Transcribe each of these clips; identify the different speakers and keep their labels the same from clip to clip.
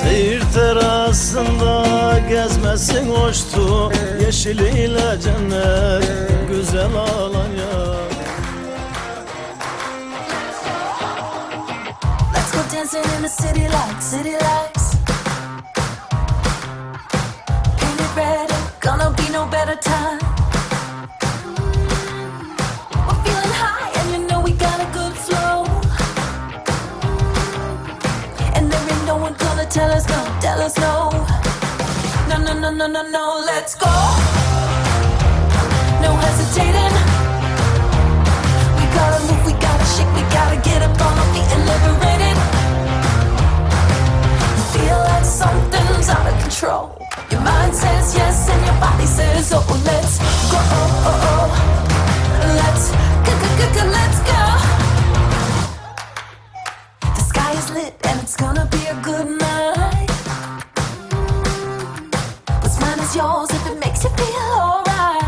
Speaker 1: Seyir terasında gezmesin hoştu, yeşiliyle cennet güzel Alanya.
Speaker 2: Let's go dancing in the city lights. Ain't it red? Gonna be no better time. We're feeling high and you know we got a good flow. And there ain't no one gonna tell us no. No, let's go. No hesitating. We gotta move, we gotta shake, we gotta get up on our feet and liberate it. You feel like something's out of control. Your mind says yes and your body says oh. Let's go. Let's go. The sky is lit and it's gonna be a good night. What's mine is yours if it makes you feel alright.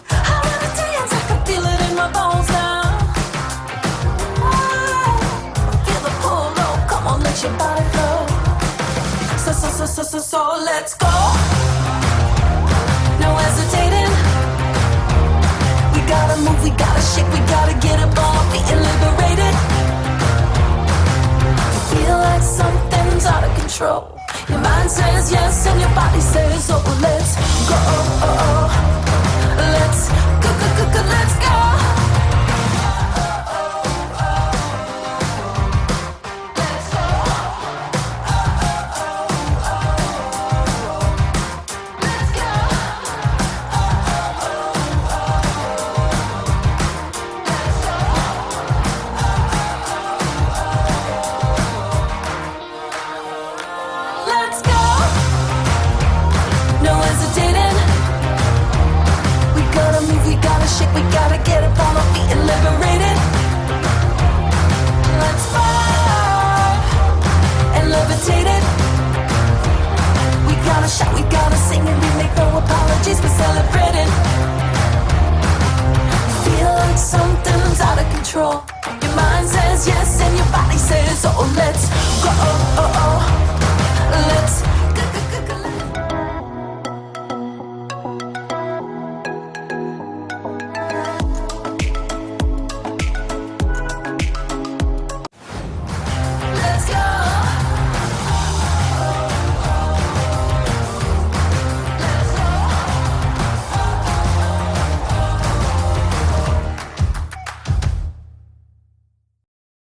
Speaker 2: I wanna dance, I can feel it in my bones now. Feel the pull, oh, come on, let your body flow. So let's go. No hesitating. We gotta move, we gotta shake, we gotta get up on our feet and liberate it. You feel like something's out of control. Your mind says yes and your body says oh. Let's go. Let's go. Let's go. We gotta get up on our feet and liberate it. Let's fly and levitate it. We gotta shout, we gotta sing, and we make no apologies for celebrating. Feel like something's out of control. Your mind says yes and your body says oh. Let's go. Let's